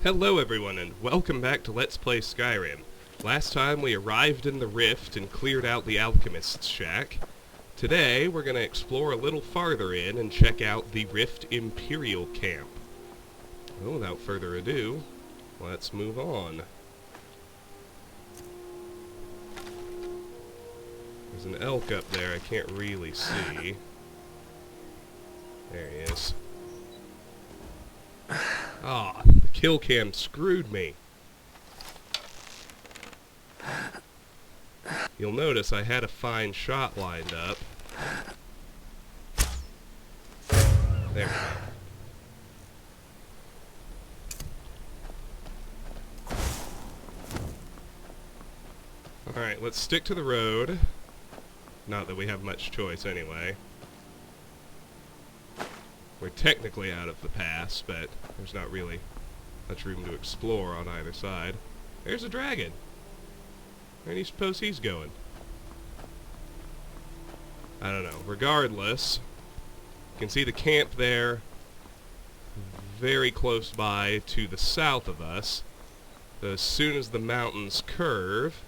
Hello everyone, and welcome back to Let's Play Skyrim. Last time we arrived in the Rift and cleared out the Alchemist's shack. Today we're going to explore a little farther in and check out the Rift Imperial camp. Well, without further ado, let's move on. There's an elk up there I can't really see. There he is. Ah, the kill cam screwed me. You'll notice I had a fine shot lined up. There we go. Alright, let's stick to the road. Not that we have much choice anyway. We're technically out of the pass, but there's not really much room to explore on either side. There's a dragon. Where do you suppose he's going? I don't know. Regardless, you can see the camp there very close by to the south of us. So as soon as the mountains curve,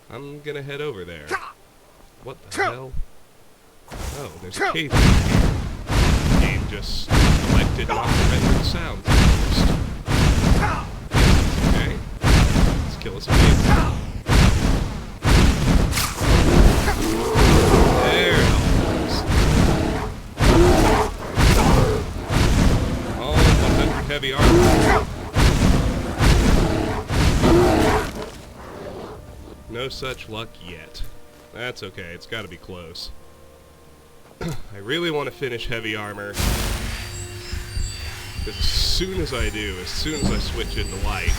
I'm gonna head over there. What the hell? Oh, there's a cave here. Just elected not to render the sound first. Okay. Let's kill us a cave. There it is. All 100 heavy armor. No such luck yet. That's okay, it's gotta be close. I really want to finish heavy armor, because as soon as I do, as soon as I switch into light,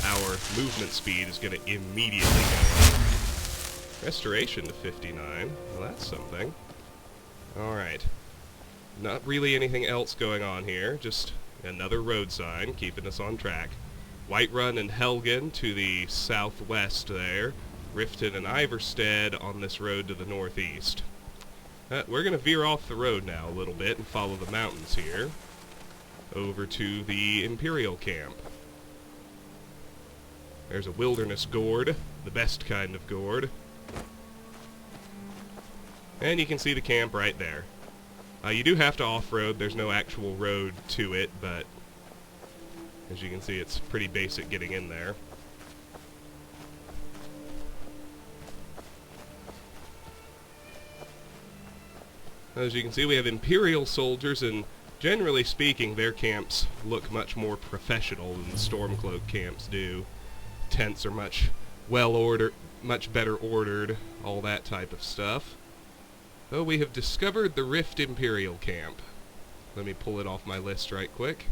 our movement speed is going to immediately go up. Restoration to 59, well that's something. Alright, not really anything else going on here, just another road sign keeping us on track. Whiterun and Helgen to the southwest there, Riften and Iverstead on this road to the northeast. We're going to veer off the road now a little bit and follow the mountains here over to the Imperial camp. There's a wilderness gourd, the best kind of gourd. And you can see the camp right there. You do have to off-road, there's no actual road to it, but as you can see it's pretty basic getting in there. As you can see, we have Imperial soldiers, and generally speaking, their camps look much more professional than the Stormcloak camps do. Tents are much well-ordered, much better ordered, all that type of stuff. So we have discovered the Rift Imperial camp. Let me pull it off my list right quick.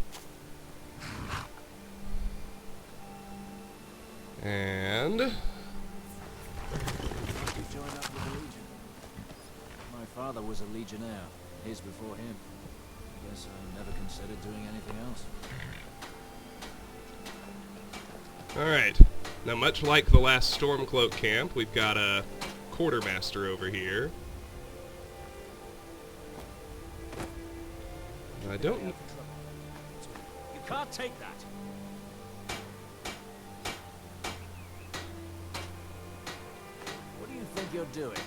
And My father was a legionnaire, his before him. Guess I never considered doing anything else. alright, now much like the last Stormcloak camp, we've got a quartermaster over here. I don't... You can't take that! What do you think you're doing?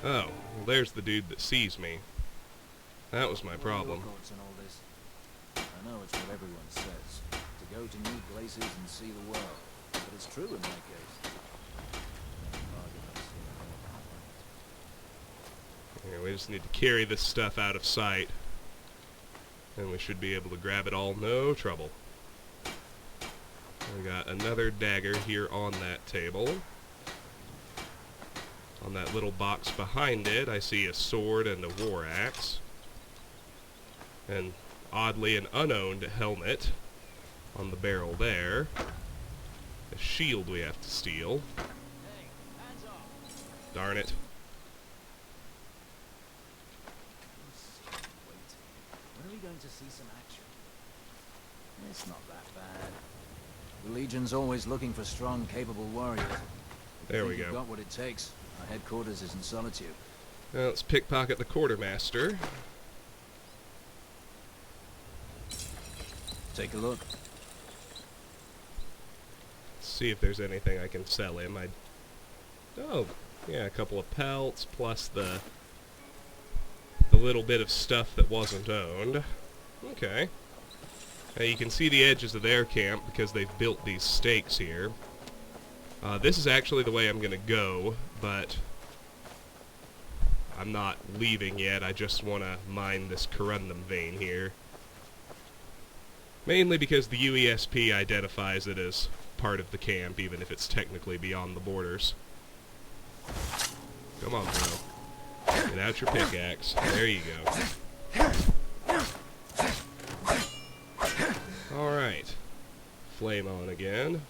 Oh, well there's the dude that sees me. That was my problem. I know it's what everyone says, to go to new places and see the world, but it's true in my case. Yeah, we just need to carry this stuff out of sight, and we should be able to grab it all, no trouble. We got another dagger here on that table. On that little box behind it, I see a sword and a war axe. And oddly, an unowned helmet on the barrel there. A shield we have to steal. Hey, hands off. Darn it. When are we going to see some action? It's not that bad. The Legion's always looking for strong, capable warriors. There we You've go. got what it takes. Our headquarters is in Solitude. Now let's pickpocket the quartermaster. Take a look. See if there's anything I can sell him. Oh, yeah, a couple of pelts plus the little bit of stuff that wasn't owned. Okay. Now you can see the edges of their camp because they've built these stakes here. This is actually the way I'm gonna go, but I'm not leaving yet. I just want to mine this corundum vein here. Mainly because the UESP identifies it as part of the camp, even if it's technically beyond the borders. Come on, bro. Get out your pickaxe. There you go. Alright. Flame on again.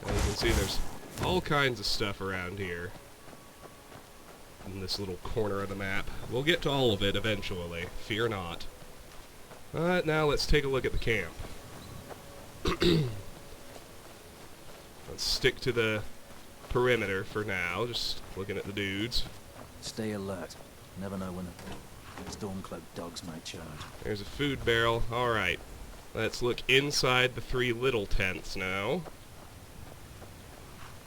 And you can see there's all kinds of stuff around here. In this little corner of the map. We'll get to all of it eventually. Fear not. But now let's take a look at the camp. Let's stick to the perimeter for now, just looking at the dudes. Stay alert. Never know when the Stormcloak dogs might charge. There's a food barrel. Alright. Let's look inside the 3 little tents now.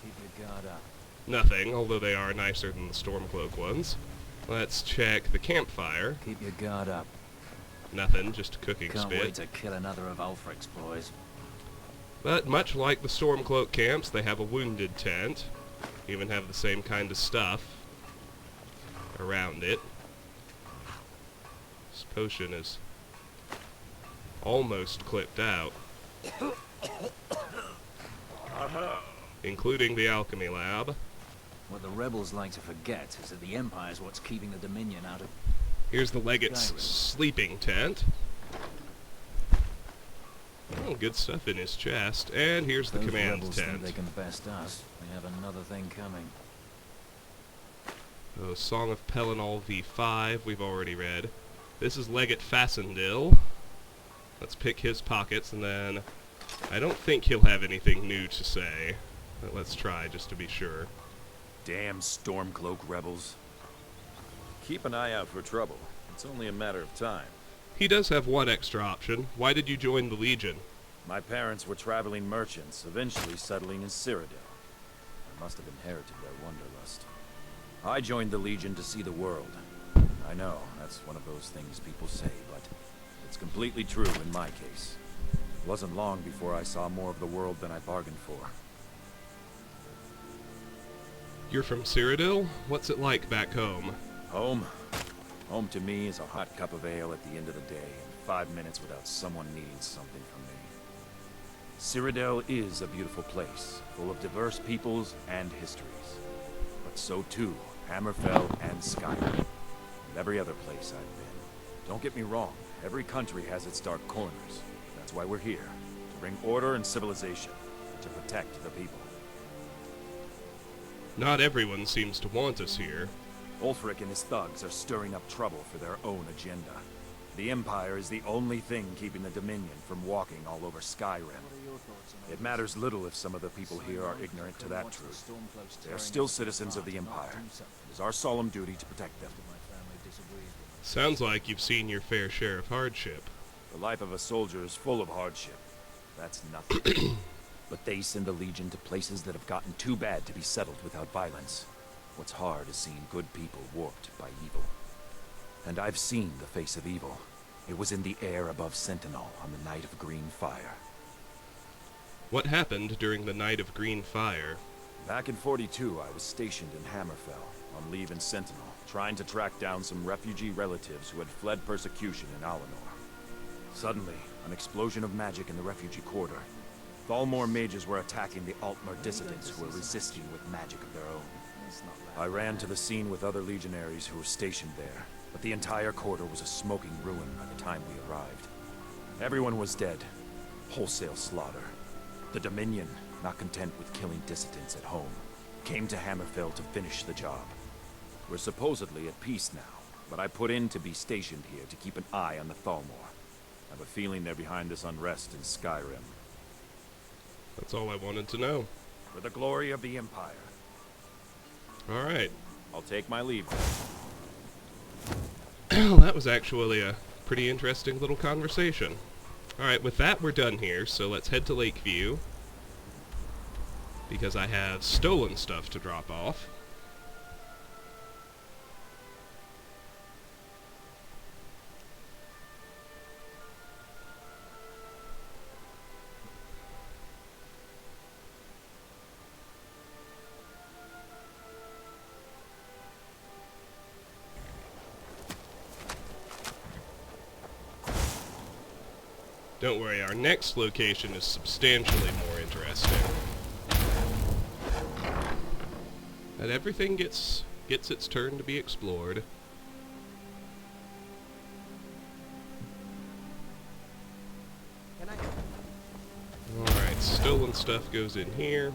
Keep your guard up. Nothing, although they are nicer than the Stormcloak ones. Let's check the campfire. Keep your guard up. Nothing, just a cooking Can't spit. wait to kill another of Ulfric's boys. But much like the Stormcloak camps, they have a wounded tent. Even have the same kind of stuff around it. This potion is almost clipped out. Including the alchemy lab. What the rebels like to forget is that the Empire's what's keeping the Dominion out of... Here's the Legate's Skyrim. sleeping tent. Oh, good stuff in his chest. And here's the Those command rebels tent. think they can best us. They have another thing coming. Oh, Song of Pelennor V5 we've already read. This is Legate Fassendil. Let's pick his pockets, and then I don't think he'll have anything new to say. But let's try just to be sure. Damn Stormcloak rebels. Keep an eye out for trouble. It's only a matter of time. He does have one extra option. Why did you join the Legion? My parents were traveling merchants, eventually settling in Cyrodiil. I must have inherited their wanderlust. I joined the Legion to see the world. I know, that's one of those things people say, but it's completely true in my case. It wasn't long before I saw more of the world than I bargained for. You're from Cyrodiil? What's it like back home? Home? Home to me is a hot cup of ale at the end of the day, and 5 minutes without someone needing something from me. Cyrodiil is a beautiful place, full of diverse peoples and histories. But so too, Hammerfell and Skyrim, and every other place I've been. Don't get me wrong, every country has its dark corners. That's why we're here, to bring order and civilization, to protect the people. Not everyone seems to want us here. Ulfric and his thugs are stirring up trouble for their own agenda. The Empire is the only thing keeping the Dominion from walking all over Skyrim. It matters little if some of the people here are ignorant to that truth. They are still citizens of the Empire. It is our solemn duty to protect them. Sounds like you've seen your fair share of hardship. The life of a soldier is full of hardship. That's nothing. But they send the Legion to places that have gotten too bad to be settled without violence. What's hard is seeing good people warped by evil. And I've seen the face of evil. It was in the air above Sentinel on the night of Green Fire. What happened during the Night of Green Fire? Back in 42, I was stationed in Hammerfell, on leave in Sentinel, trying to track down some refugee relatives who had fled persecution in Alinor. Suddenly, an explosion of magic in the refugee quarter. Thalmor mages were attacking the Altmer dissidents who were resisting with magic of their own. I ran to the scene with other legionaries who were stationed there, but the entire quarter was a smoking ruin by the time we arrived. Everyone was dead. Wholesale slaughter. The Dominion, not content with killing dissidents at home, came to Hammerfell to finish the job. We're supposedly at peace now, but I put in to be stationed here to keep an eye on the Thalmor. I have a feeling they're behind this unrest in Skyrim. That's all I wanted to know. For the glory of the Empire. Alright. I'll take my leave then. Well, that was actually a pretty interesting little conversation. Alright, with that, we're done here, so let's head to Lakeview, because I have stolen stuff to drop off. Don't worry, our next location is substantially more interesting. And everything gets its turn to be explored. Alright, stolen stuff goes in here.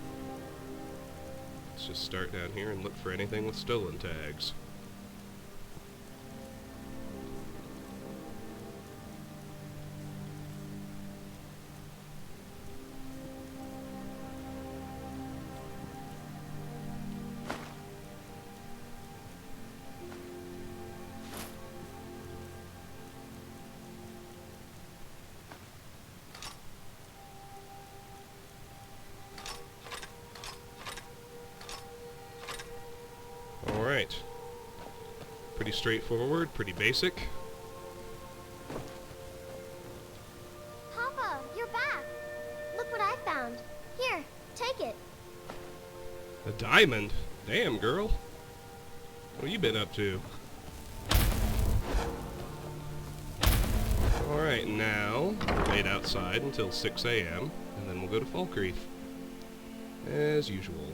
Let's just start down here and look for anything with stolen tags. Alright. Pretty straightforward, pretty basic. Papa, you're back. Look what I found. Here, take it. A diamond? Damn, girl. What have you been up to? Alright, now, we'll wait outside until 6 a.m., and then we'll go to Falkreath. As usual.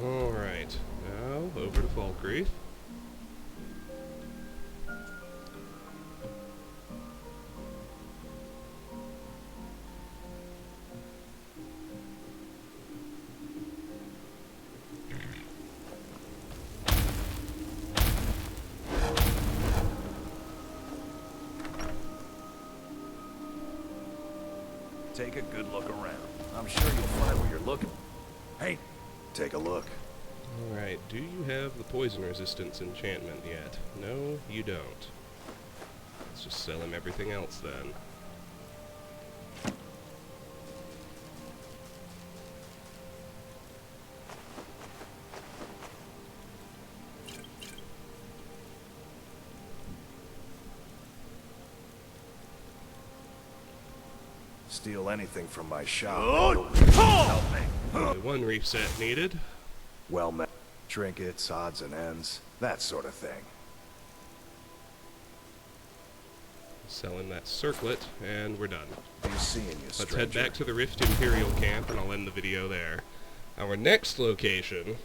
Alright, now over to Falkreath. Take a good look around. I'm sure you'll find what you're looking for. Hey, take a look. Alright, do you have the poison resistance enchantment yet? No, you don't. Let's just sell him everything else then. Steal anything from my shop. Help me. Only one reset needed. Well met. Trinkets, odds and ends, that sort of thing. Sell him that circlet, and we're done. Be seeing you, Let's stranger. head back to the Rift Imperial camp, and I'll end the video there. Our next location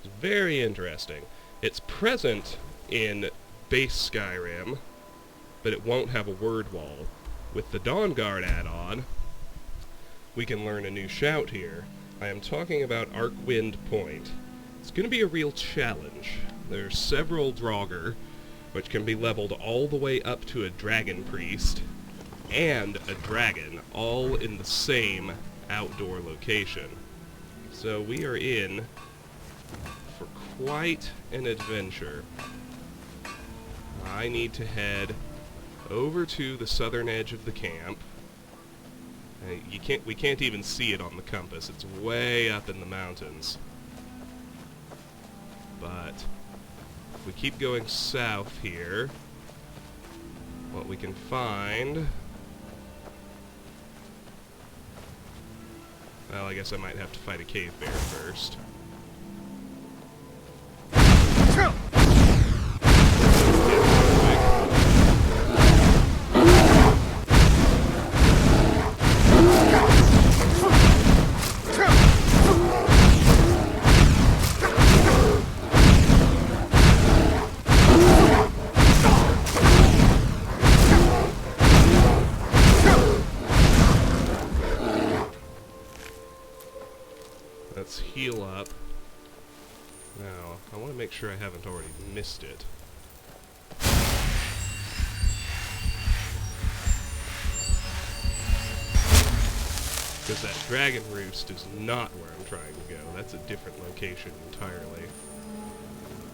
is very interesting. It's present in base Skyrim, but it won't have a word wall. With the Dawnguard add-on, we can learn a new shout here. I am talking about Arcwind Point. It's going to be a real challenge. There's several Draugr, which can be leveled all the way up to a Dragon Priest, and a Dragon, all in the same outdoor location. So we are in for quite an adventure. I need to head over to the southern edge of the camp. We can't even see it on the compass. It's way up in the mountains. But if we keep going south here, what we can find... Well, I guess I might have to fight a cave bear first. Let's heal up. Now, I want to make sure I haven't already missed it. Because that dragon roost is not where I'm trying to go. That's a different location entirely.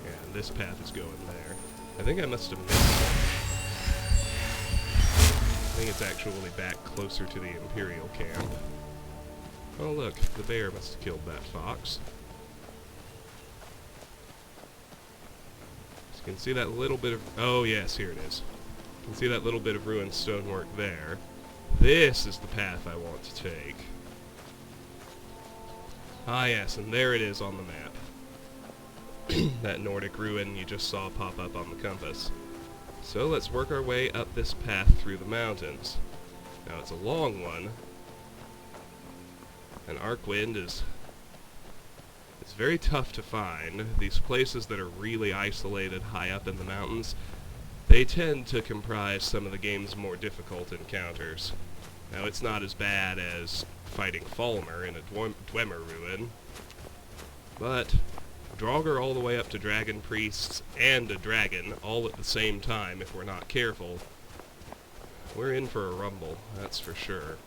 And this path is going there. I think I must have missed it. I think it's actually back closer to the Imperial camp. Oh look, the bear must have killed that fox. So you can see that little bit of... oh yes, here it is. You can see that little bit of ruined stonework there. This is the path I want to take. Ah yes, and there it is on the map. That Nordic ruin you just saw pop up on the compass. So let's work our way up this path through the mountains. Now it's a long one. And Arcwind is... it's very tough to find. These places that are really isolated high up in the mountains, they tend to comprise some of the game's more difficult encounters. Now it's not as bad as fighting Falmer in a Dwemer ruin, but Draugr all the way up to Dragon Priests and a dragon all at the same time if we're not careful, we're in for a rumble, that's for sure.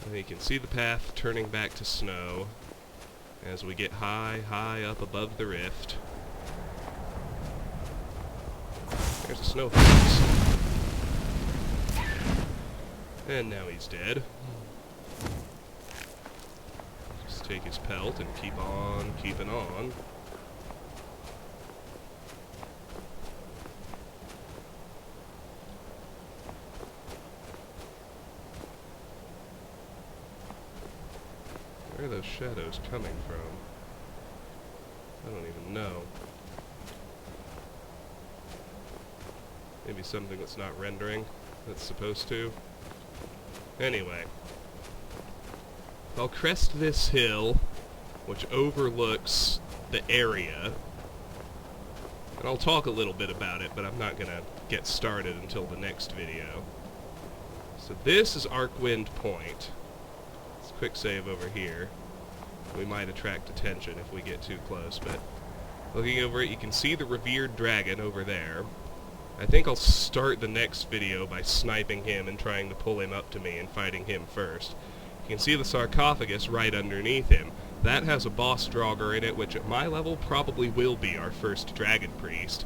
And you can see the path turning back to snow as we get high, high up above the rift. There's a snow fox. And now he's dead. Just take his pelt and keep on keeping on. Where are those shadows coming from? I don't even know. Maybe something that's not rendering, that's supposed to. Anyway. I'll crest this hill, which overlooks the area. And I'll talk a little bit about it, but I'm not gonna get started until the next video. So this is Arcwind Point. Quick save over here. We might attract attention if we get too close, but looking over it, you can see the revered dragon over there. I think I'll start the next video by sniping him and trying to pull him up to me and fighting him first. You can see the sarcophagus right underneath him. That has a boss Draugr in it, which at my level probably will be our first dragon priest.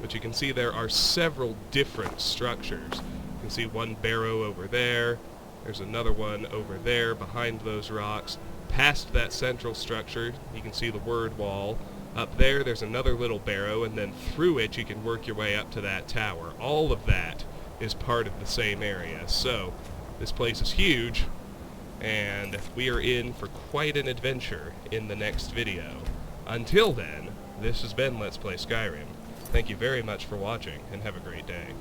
But you can see there are several different structures. You can see one barrow over there. There's another one over there behind those rocks. Past that central structure, you can see the word wall. Up there, there's another little barrow, and then through it, you can work your way up to that tower. All of that is part of the same area. So, this place is huge, and we are in for quite an adventure in the next video. Until then, this has been Let's Play Skyrim. Thank you very much for watching, and have a great day.